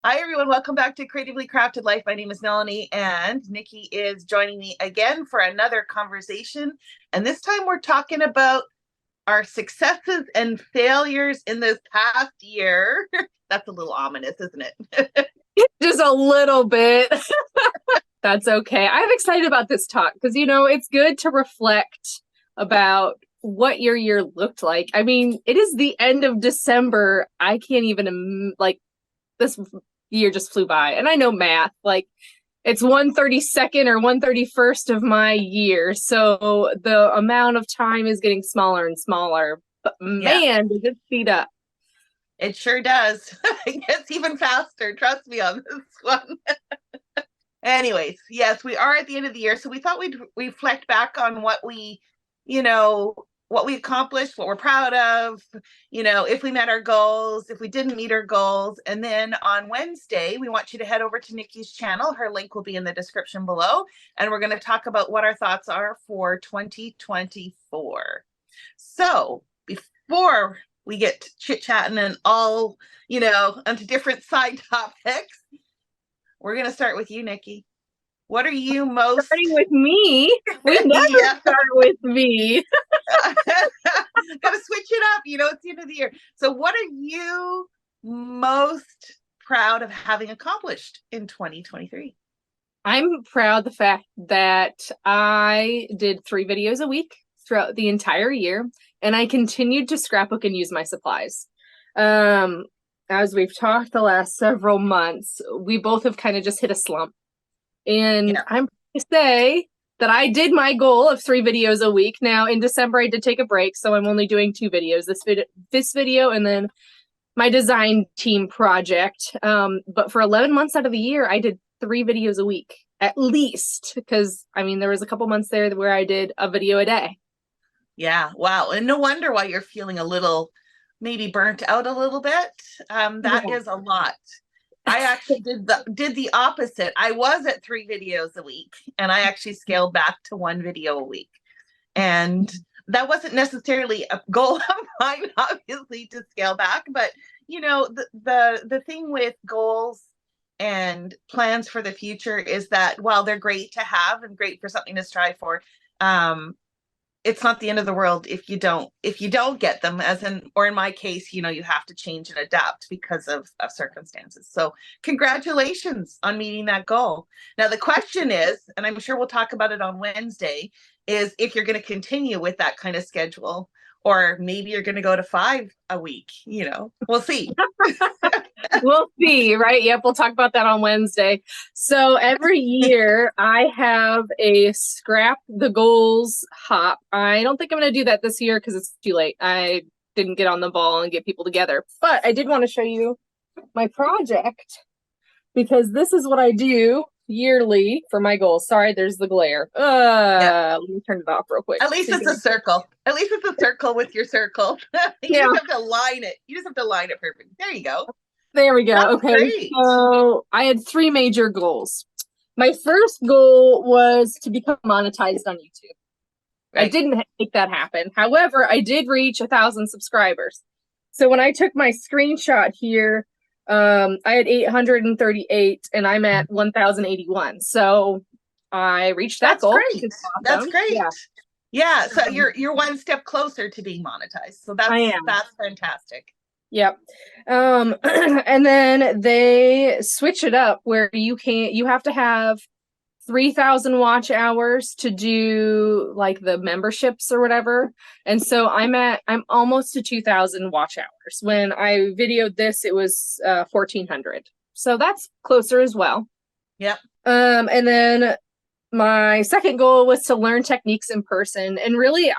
Hi, everyone. Welcome back to Creatively Crafted Life. My name is Melanie, and Nikki is joining me again for another conversation. And this time we're talking about our successes and failures in this past year. That's a little ominous, isn't it? Just a little bit. That's okay. I'm excited about this talk because, it's good to reflect about what your year looked like. I mean, it is the end of December. I can't even, this year just flew by. And I know math, it's 1/32nd or 1/31st of my year. So the amount of time is getting smaller and smaller. But Yeah, man, does it speed up. it sure does. It gets even faster. Trust me on this one. Anyways, yes, we are at the end of the year. So we thought we'd reflect back on you know, what we accomplished, what we're proud of, if we met our goals, if we didn't meet our goals. And then on Wednesday, we want you to head over to Nikki's channel. Her link will be in the description below. And we're going to talk about what our thoughts are for 2024. So before we get chit-chatting and all, onto different side topics, we're going to start with you, Nikki. What are you most Starting with me? We never yeah. start with me. Gotta switch it up, it's the end of the year. So what are you most proud of having accomplished in 2023? I'm proud the fact that I did 3 videos a week throughout the entire year, and I continued to scrapbook and use my supplies. As we've talked the last several months, we both have kind of just hit a slump. And Yeah. I'm proud to say that I did my goal of 3 videos a week. Now in December, I did take a break, so I'm only doing 2 videos, this video and then my design team project. But for 11 months out of the year, I did 3 videos a week, at least, because there was a couple months there where I did a video a day. Yeah. Wow. And no wonder why you're feeling a little, maybe burnt out a little bit. That Yeah. is a lot. I actually did the opposite. I was at 3 videos a week, and I actually scaled back to 1 video a week. And that wasn't necessarily a goal of mine, obviously, to scale back. But the thing with goals and plans for the future is that while they're great to have and great for something to strive for, it's not the end of the world if you don't get them, or in my case, you have to change and adapt because of circumstances. So congratulations on meeting that goal. Now the question is, and I'm sure we'll talk about it on Wednesday, is if you're going to continue with that kind of schedule, or maybe you're going to go to 5 a week. We'll see. We'll see, right? Yep, we'll talk about that on Wednesday. So every year I have a scrap the goals hop. I don't think I'm going to do that this year because it's too late. I didn't get on the ball and get people together. But I did want to show you my project because this is what I do yearly for my goals. Sorry, there's the glare. Yeah. Let me turn it off real quick. At least it's a circle. At least it's a circle with your circle. You Yeah. just have to line it. You just have to line it perfect. There you go. There we go. That's Okay. great. So I had 3 major goals. My first goal was to become monetized on YouTube. Right. I didn't make that happen. However, I did reach 1,000 subscribers. So when I took my screenshot here, I had 838 and I'm at 1,081. So I reached that That's goal. great. Awesome. That's great. Yeah. Yeah. So you're one step closer to being monetized. So I am. that's fantastic. Yep. And then they switch it up where you have to have 3,000 watch hours to do like the memberships or whatever. And so I'm almost to 2,000 watch hours. When I videoed this, it was 1,400. So that's closer as well. Yep. And then my second goal was to learn techniques in person. And really,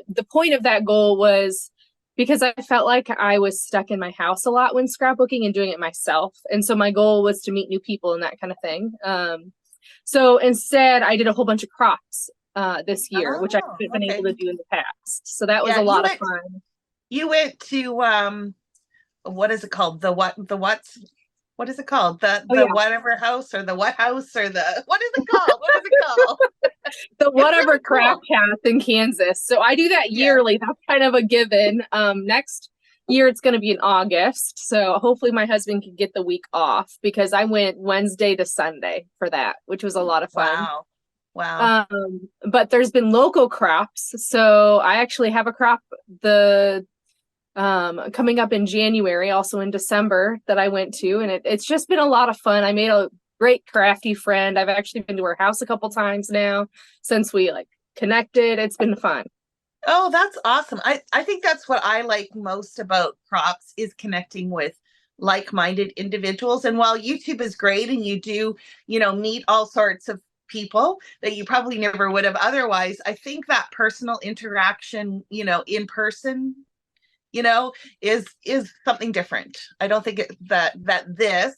the point of that goal was because I felt like I was stuck in my house a lot when scrapbooking and doing it myself. And so my goal was to meet new people and that kind of thing. So instead, I did a whole bunch of crops this year, which I haven't been able to do in the past. So that was a lot of fun. You went to what is it called? What is it called? The whatever house or the what house or the what is it called? What is it called? The whatever craft house in Kansas. So I do that yearly. Yeah. That's kind of a given. Next year it's going to be in August. So hopefully my husband can get the week off because I went Wednesday to Sunday for that, which was a lot of fun. Wow. Wow. But there's been local crops. So I actually have a crop coming up in January, also in December, that I went to, and it's just been a lot of fun. I made a great crafty friend. I've actually been to her house a couple times now since we like connected. It's been fun. Oh, that's awesome. I think that's what I like most about crops is connecting with like-minded individuals. And while YouTube is great and you do, meet all sorts of people that you probably never would have otherwise, I think that personal interaction, in person, is something different. I don't think that this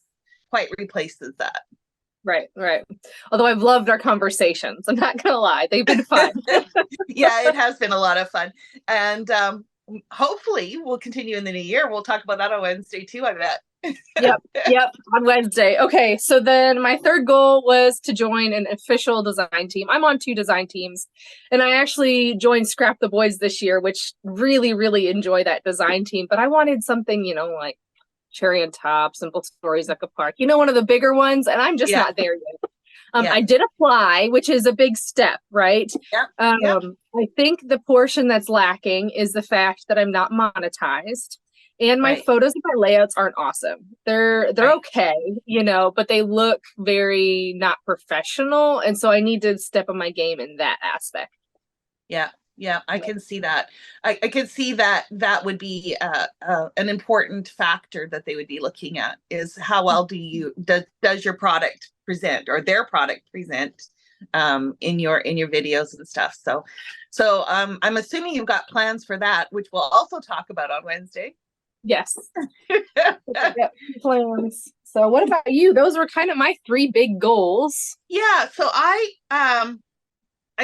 quite replaces that. Right. Although I've loved our conversations. I'm not gonna lie, they've been fun. Yeah, it has been a lot of fun. And hopefully we'll continue in the new year. We'll talk about that on Wednesday too, I bet. Yep, on Wednesday. Okay, so then my third goal was to join an official design team. I'm on 2 design teams, and I actually joined Scrap the Boys this year, which really, really enjoy that design team. But I wanted something, like Cherry on Top, Simple Stories, Echo Park, one of the bigger ones, and I'm just not there yet. I did apply, which is a big step, right? I think the portion that's lacking is the fact that I'm not monetized. And my photos and my layouts aren't awesome. They're okay, but they look very not professional. And so I need to step on my game in that aspect. Yeah, I can see that. I can see that would be an important factor that they would be looking at is how well does your product present or their product present in your videos and stuff. So I'm assuming you've got plans for that, which we'll also talk about on Wednesday. Yes. Plans. So what about you? Those were kind of my 3 big goals. Yeah. So I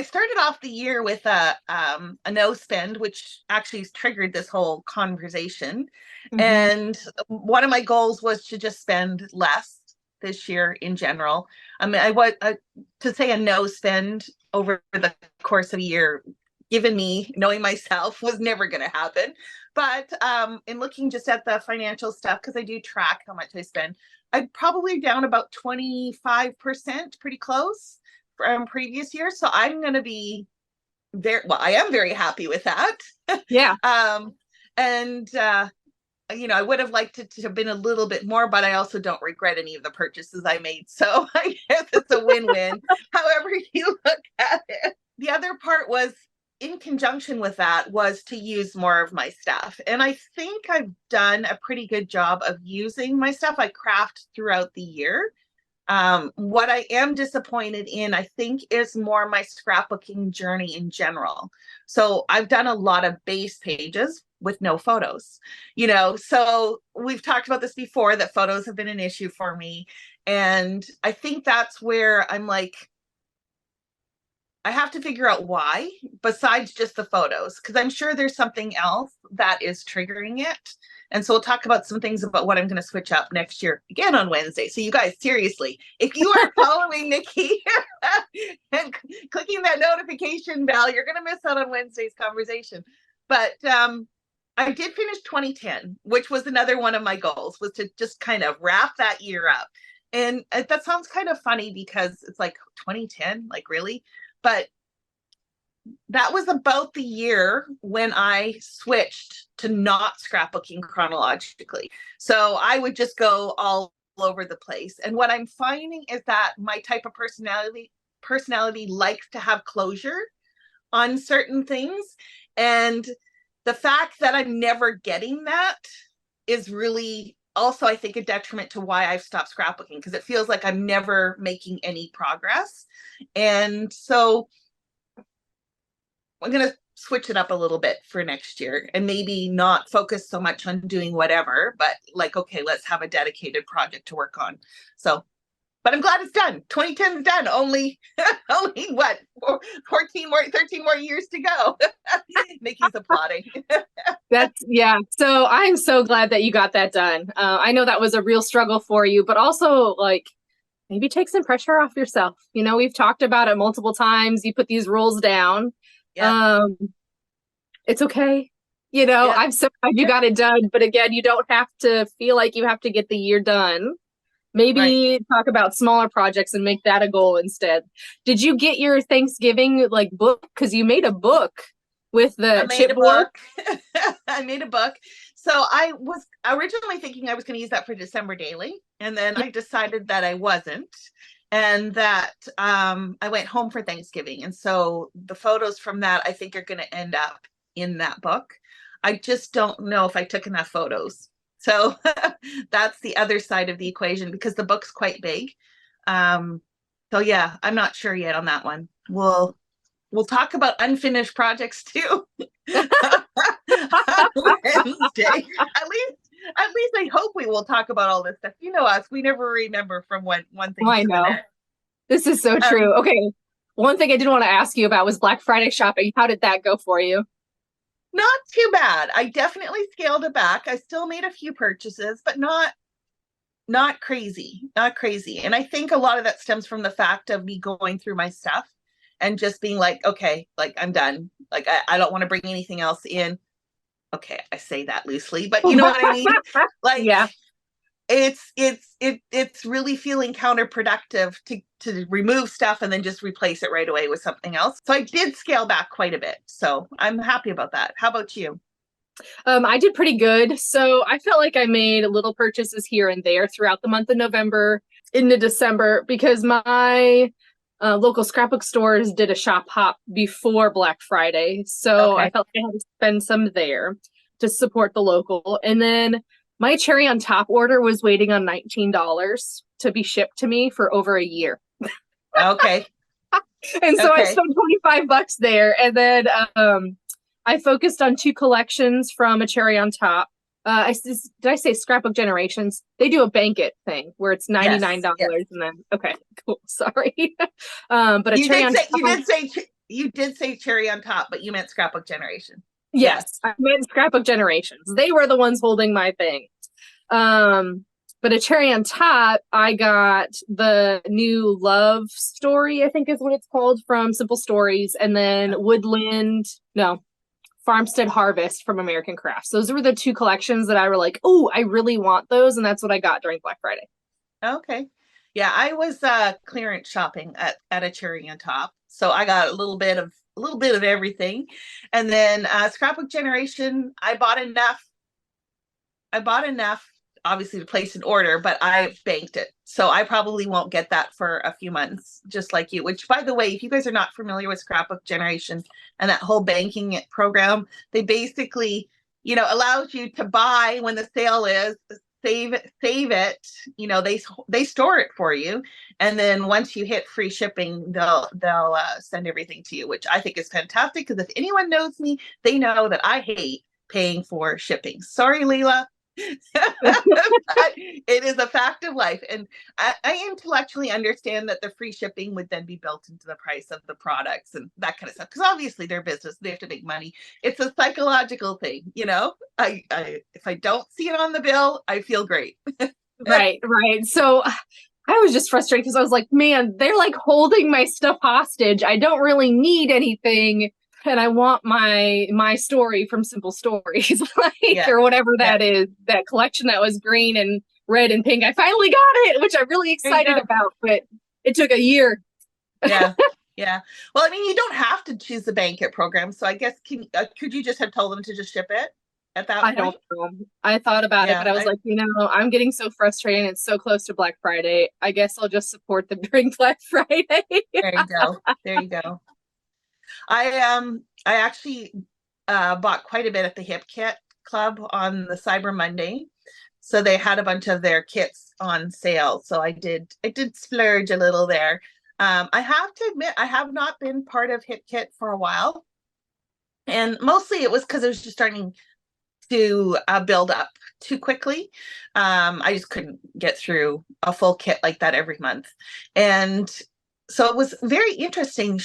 started off the year with a no spend, which actually triggered this whole conversation. Mm-hmm. And one of my goals was to just spend less this year in general. I mean, to say a no spend over the course of a year, given me knowing myself, was never going to happen. But in looking just at the financial stuff, because I do track how much I spend, I'm probably down about 25%, pretty close from previous years. So I'm going to be I am very happy with that. Yeah. I would have liked it to have been a little bit more, but I also don't regret any of the purchases I made. So I guess it's a win-win, however you look at it. The other part was, in conjunction with that, was to use more of my stuff. And I think I've done a pretty good job of using my stuff. I craft throughout the year. What I am disappointed in, I think, is more my scrapbooking journey in general. So I've done a lot of base pages with no photos, so we've talked about this before, that photos have been an issue for me. And I think that's where I'm like, I have to figure out why, besides just the photos, because I'm sure there's something else that is triggering it. And so we'll talk about some things about what I'm going to switch up next year again on Wednesday. So you guys, seriously, if you are following Nikki and clicking that notification bell, you're going to miss out on Wednesday's conversation. But I did finish 2010, which was another one of my goals, was to just kind of wrap that year up. And that sounds kind of funny because it's like 2010, like really? But that was about the year when I switched to not scrapbooking chronologically. So I would just go all over the place. And what I'm finding is that my type of personality likes to have closure on certain things. And the fact that I'm never getting that is really also, I think, a detriment to why I've stopped scrapbooking, because it feels like I'm never making any progress. And so I'm going to switch it up a little bit for next year and maybe not focus so much on doing whatever, but like, okay, let's have a dedicated project to work on. So, but I'm glad it's done. 2010 is done. Only what, 13 more years to go. Nikki's applauding. Yeah. So I'm so glad that you got that done. I know that was a real struggle for you, but also like, maybe take some pressure off yourself. We've talked about it multiple times. You put these rules down. Yeah. It's okay. You know, Yeah. I'm so glad you got it done. But again, you don't have to feel like you have to get the year done. Right. Maybe talk about smaller projects and make that a goal instead. Did you get your Thanksgiving like book? Because you made a book with I the made a chipboard. book. I made a book. So I was originally thinking I was going to use that for December daily, and then I decided that I wasn't, and that I went home for Thanksgiving. And so the photos from that I think are going to end up in that book. I just don't know if I took enough photos. So that's the other side of the equation because the book's quite big. So yeah, I'm not sure yet on that one. We'll talk about unfinished projects too on Wednesday. At least I hope we will talk about all this stuff. You know us, we never remember from one Oh, thing I to the know. next. This is so Um, true. Okay. One thing I did want to ask you about was Black Friday shopping. How did that go for you? Not too bad. I definitely scaled it back. I still made a few purchases, but not crazy, not crazy. And I think a lot of that stems from the fact of me going through my stuff and just being like, okay, like I'm done. Like I don't want to bring anything else in. Okay, I say that loosely, but you know what I mean? Like Yeah. it's really feeling counterproductive to remove stuff and then just replace it right away with something else. So I did scale back quite a bit. So I'm happy about that. How about you? I did pretty good. So I felt like I made little purchases here and there throughout the month of November into December because my local scrapbook stores did a shop hop before Black Friday. So I Okay. felt like I had to spend some there to support the local. And then my cherry on top order was waiting on $19 to be shipped to me for over a year. Okay. And so I Okay. spent 25 bucks there. And then I focused on two collections from a cherry on top. Did I say Scrapbook Generations? They do a banquet thing where it's Yes. Yes. $99 and then okay, cool. Sorry. But a You cherry did on say top. you did say cherry on top, but you meant scrapbook generation. Yes. Yes, I meant Scrapbook Generations. They were the ones holding my thing. Um, but a cherry on top, I got the new Love Story, I think is what it's called, from Simple Stories, and then Woodland, no, Farmstead Harvest from American Crafts. Those were the two collections that I were like, oh, I really want those, and that's what I got during Black Friday. Okay. Yeah, I was clearance shopping at a cherry on top. So I got a little bit of everything. And then scrapbook generation, I bought enough obviously to place an order, but I banked it. So I probably won't get that for a few months, just like you, which by the way, if you guys are not familiar with scrapbook generation and that whole banking program, they basically, allows you to buy when the sale is, save it, they store it for you, and then once you hit free shipping, they'll send everything to you, which I think is fantastic because if anyone knows me, they know that I hate paying for shipping. Sorry, Leela. But it is a fact of life. And I intellectually understand that the free shipping would then be built into the price of the products and that kind of stuff. Because obviously they're business, they have to make money. It's a psychological thing. I if I don't see it on the bill, I feel great. Right, right. So I was just frustrated because I was like, man, they're like holding my stuff hostage. I don't really need anything. And I want my story from Simple Stories, like Yeah. or whatever Yeah. that is, that collection that was green and red and pink. I finally got it, which I'm really There you excited go. about, but it took a year. Yeah. Yeah. Well, I mean, you don't have to choose the banquet program. So I guess could you just have told them to just ship it at that I don't point? know. I thought about it, but Yeah. I was like, I'm getting so frustrated. It's so close to Black Friday. I guess I'll just support them during Black Friday. There you go. There you go. I actually bought quite a bit at the Hip Kit Club on the Cyber Monday. So they had a bunch of their kits on sale. So I did splurge a little there. I have to admit, I have not been part of Hip Kit for a while. And mostly it was because it was just starting to build up too quickly. I just couldn't get through a full kit like that every month. And so it was very interesting.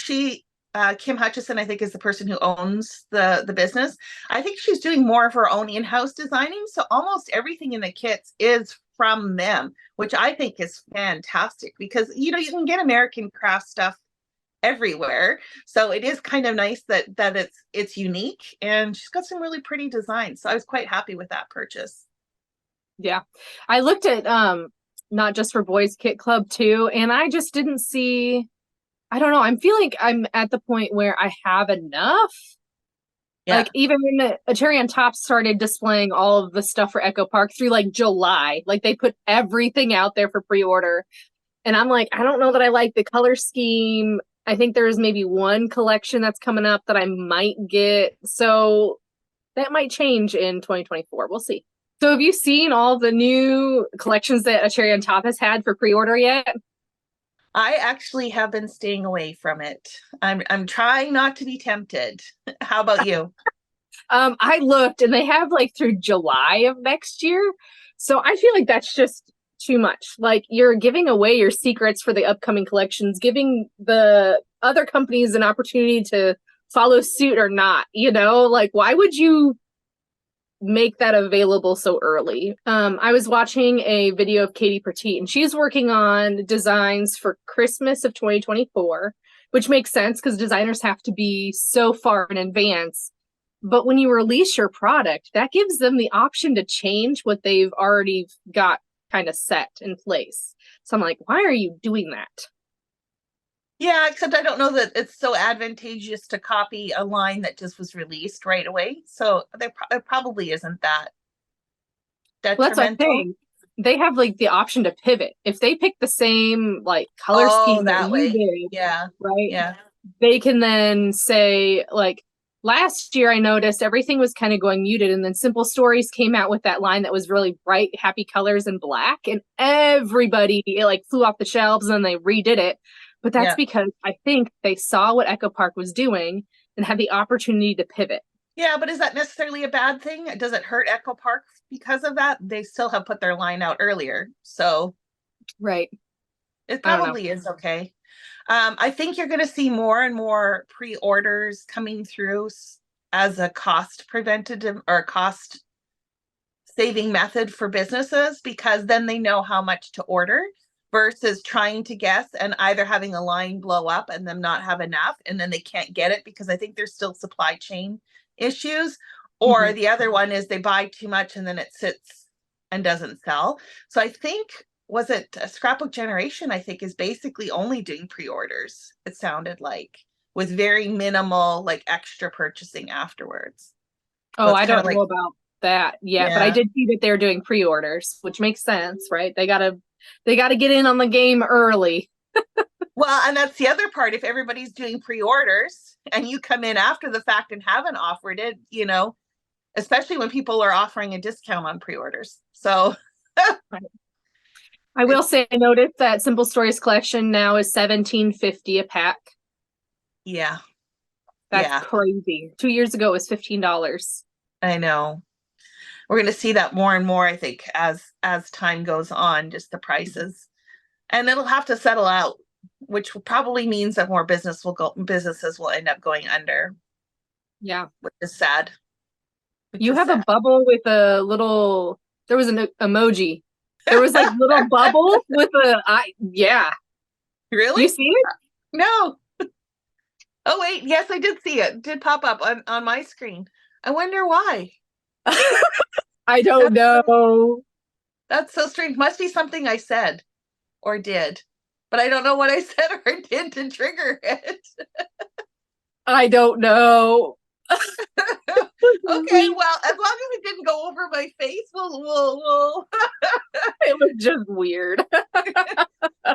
Kim Hutchison, I think, is the person who owns the business. I think she's doing more of her own in-house designing. So almost everything in the kits is from them, which I think is fantastic because you can get American craft stuff everywhere. So it is kind of nice that it's unique, and she's got some really pretty designs. So I was quite happy with that purchase. Yeah. I looked at not just for Boys Kit Club too, and I just didn't see, I don't know, I'm feeling I'm at the point where I have enough. Yeah. Like even when a Cherry on Top started displaying all of the stuff for Echo Park through like July, like they put everything out there for pre-order. And I'm like, I don't know that I like the color scheme. I think there's maybe one collection that's coming up that I might get. So that might change in 2024. We'll see. So have you seen all the new collections that A Cherry on Top has had for pre-order yet? I actually have been staying away from it. I'm trying not to be tempted. How about you? I looked and they have like through July of next year. So I feel like that's just too much. Like you're giving away your secrets for the upcoming collections, giving the other companies an opportunity to follow suit or not, you know? Like why would you make that available so early? I was watching a video of Katie Petit, and she's working on designs for Christmas of 2024, which makes sense because designers have to be so far in advance. But when you release your product, that gives them the option to change what they've already got kind of set in place. So I'm like, why are you doing that? Yeah, except I don't know that it's so advantageous to copy a line that just was released right away. So it probably isn't that Well, that's what I'm detrimental. saying. They have like the option to pivot. If they pick the same like color Oh, scheme that that you way. did, Yeah. right? Yeah. They can then say, like, last year I noticed everything was kind of going muted, and then Simple Stories came out with that line that was really bright, happy colors and black, and everybody it like flew off the shelves and they redid it. But that's Yeah. because I think they saw what Echo Park was doing and had the opportunity to pivot. Yeah, but is that necessarily a bad thing? Does it hurt Echo Park because of that? They still have put their line out earlier. So Right. it I don't know. probably is okay. I think you're going to see more and more pre-orders coming through as a cost preventative or cost saving method for businesses, because then they know how much to order versus trying to guess and either having a line blow up and them not have enough and then they can't get it because I think there's still supply chain issues. Or Mhm. the other one is they buy too much and then it sits and doesn't sell. So I think, was it a Scrapbook Generation, I think, is basically only doing pre-orders, it sounded like, with very minimal like extra purchasing afterwards. So Oh, it's I kind of don't know like, about that yet, but I yeah. did see that they're doing pre-orders, which makes sense, right? They gotta get in on the game early. Well, and that's the other part. If everybody's doing pre-orders and you come in after the fact and haven't offered it, especially when people are offering a discount on pre-orders. So Right. I will it's, say I noticed that Simple Stories collection now is $17.50 a pack. yeah, That's yeah, crazy. 2 years ago it was $15. I know. We're going to see that more and more, I think, as time goes on, just the prices. And it'll have to settle out, which probably means that more businesses will end up going under, Yeah. which is sad. Which You is have a sad. bubble with a little, there was an emoji. There was like little bubbles with yeah. Do Really? you see it? No. Oh wait, yes, I did see it. It did pop up on my screen. I wonder why. I don't That's so, know. that's so strange. Must be something I said or did, but I don't know what I said or did to trigger it. I don't know. Okay, well, as long as it didn't go over my face, we'll. It was just weird.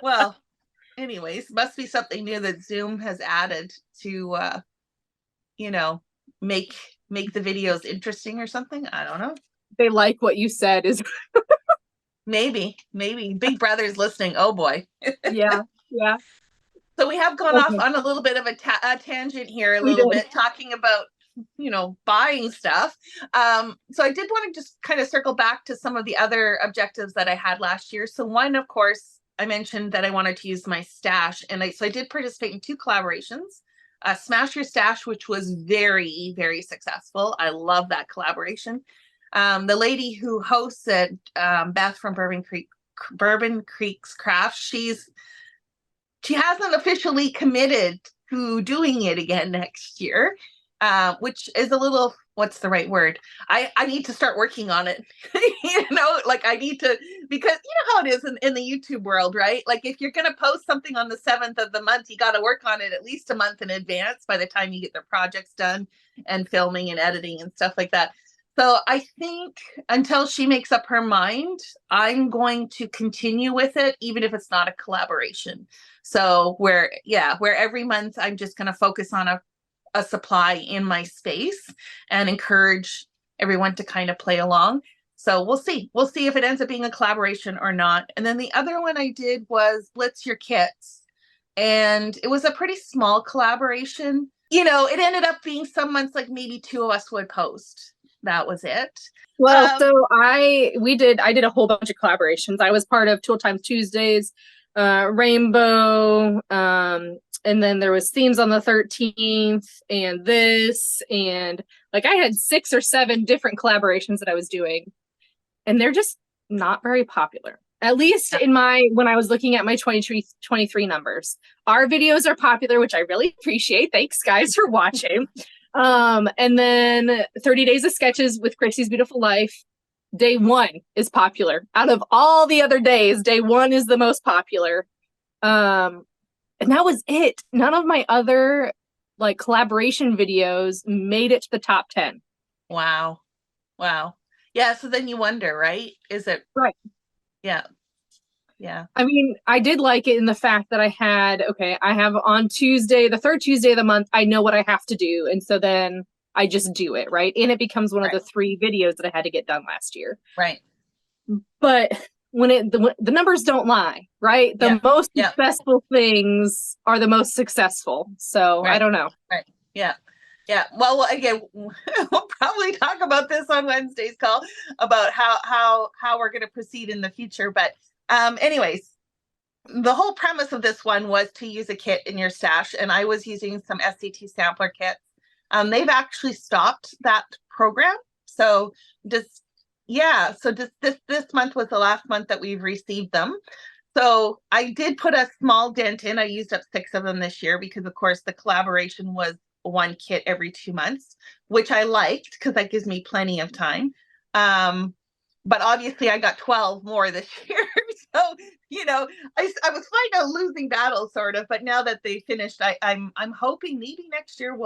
Well, anyways, must be something new that Zoom has added to, you know, make make the videos interesting or something. I don't know. They like what you said is Maybe Big Brother's listening. Oh boy. yeah, yeah. So we have gone off Okay. on a little bit of a tangent here, a We little did. bit talking about, buying stuff. So I did want to just kind of circle back to some of the other objectives that I had last year. So one, of course, I mentioned that I wanted to use my stash, and so I did participate in 2 collaborations. Smash Your Stash, which was very, very successful. I love that collaboration. The lady who hosts it, Beth from Bourbon Creek's Craft, she hasn't officially committed to doing it again next year, which is a little, what's the right word? I need to start working on it. Like I need to, because you know how it is in the YouTube world, right? Like if you're going to post something on the 7th of the month, you got to work on it at least a month in advance by the time you get the projects done and filming and editing and stuff like that. So I think until she makes up her mind, I'm going to continue with it, even if it's not a collaboration. So where every month I'm just going to focus on a supply in my space and encourage everyone to kind of play along. So we'll see if it ends up being a collaboration or not. And then the other one I did was Blitz Your Kits. And it was a pretty small collaboration. It ended up being some months like maybe 2 of us would post. That was it. Well, so I did a whole bunch of collaborations. I was part of Tool Time Tuesdays, Rainbow, and then there was Themes on the 13th, and this, and like I had 6 or 7 different collaborations that I was doing, and they're just not very popular. At least when I was looking at my 23 numbers. Our videos are popular, which I really appreciate. Thanks, guys, for watching. And then 30 Days of Sketches with Gracie's Beautiful Life. Day 1 is popular. Out of all the other days, day 1 is the most popular. And that was it. None of my other like collaboration videos made it to the top 10. Wow. Yeah. So then you wonder, right? Is it right? Yeah. I mean, I did like it in the fact that I have on Tuesday, the 3rd Tuesday of the month, I know what I have to do. And so then I just do it, right? And it becomes one of the 3 videos that I had to get done last year. Right. But when the numbers don't lie, right? The most successful things are the most successful. So I don't know. Right. Yeah. Well, again, we'll probably talk about this on Wednesday's call about how we're going to proceed in the future. But anyways, the whole premise of this one was to use a kit in your stash, and I was using some SCT sampler kits. They've actually stopped that program. So this month was the last month that we've received them. So I did put a small dent in. I used up 6 of them this year because, of course, the collaboration was 1 kit every 2 months, which I liked because that gives me plenty of time. But obviously I got 12 more this year. So, I was fighting a losing battle sort of, but now that they finished, I'm hoping maybe next year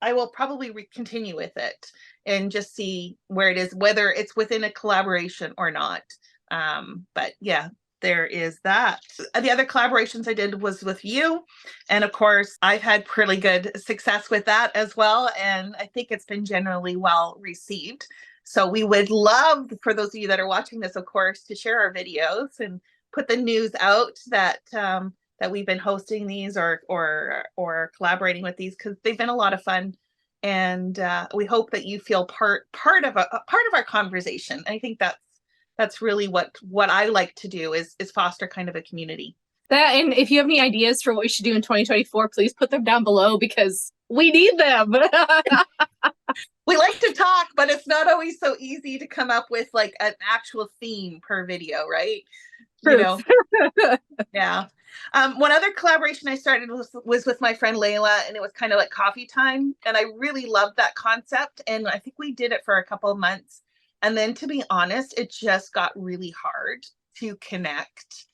I will probably continue with it and just see where it is, whether it's within a collaboration or not. But yeah, there is that. The other collaborations I did was with you. And of course, I've had pretty good success with that as well. And I think it's been generally well received. So we would love for those of you that are watching this, of course, to share our videos and put the news out that we've been hosting these or collaborating with these, because they've been a lot of fun. And we hope that you feel part of our conversation. I think that's really what I like to do is foster kind of a community. That, and if you have any ideas for what we should do in 2024, please put them down below because we need them. We like to talk, but it's not always so easy to come up with like an actual theme per video, right? Truth. Yeah. One other collaboration I started was with my friend Layla, and it was kind of like coffee time. And I really loved that concept. And I think we did it for a couple of months. And then, to be honest, it just got really hard to connect.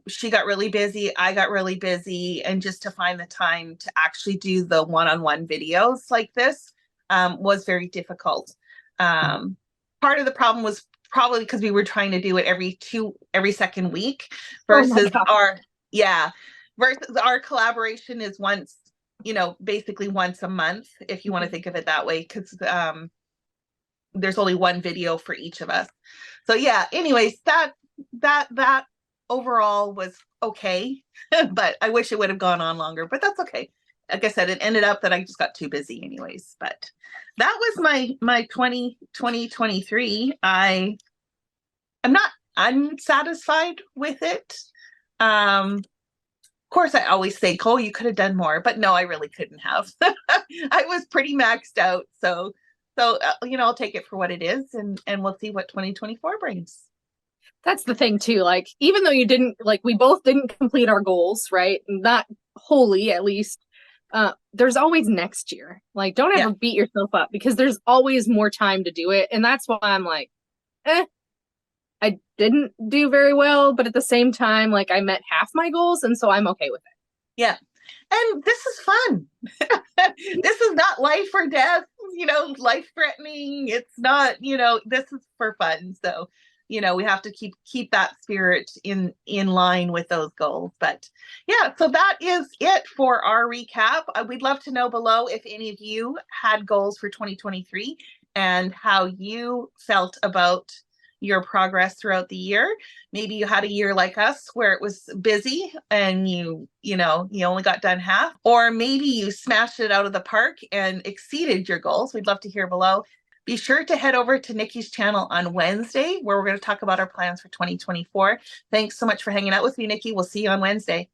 She got really busy. I got really busy. And just to find the time to actually do the one-on-one videos like this was very difficult. Part of the problem was probably because we were trying to do it every second week versus our collaboration is once, basically once a month, if you want to think of it that way, because there's only 1 video for each of us. So yeah, anyways, that overall was okay, but I wish it would have gone on longer, but that's okay. Like I said, it ended up that I just got too busy anyways, but that was my 2023. I'm not unsatisfied with it. Of course, I always say, Cole, you could have done more, but no, I really couldn't have. I was pretty maxed out. So I'll take it for what it is, and we'll see what 2024 brings. That's the thing too. Like, even though you didn't, like, we both didn't complete our goals, right? Not wholly at least, there's always next year. Like, don't ever beat yourself up because there's always more time to do it. And that's why I'm like, I didn't do very well, but at the same time, like I met half my goals, and so I'm okay with it. Yeah. And this is fun. This is not life or death, life threatening. It's not, this is for fun. So, we have to keep that spirit in line with those goals. But yeah, so that is it for our recap. We'd love to know below if any of you had goals for 2023 and how you felt about your progress throughout the year. Maybe you had a year like us where it was busy and you only got done half, or maybe you smashed it out of the park and exceeded your goals. We'd love to hear below. Be sure to head over to Nikki's channel on Wednesday, where we're going to talk about our plans for 2024. Thanks so much for hanging out with me, Nikki. We'll see you on Wednesday.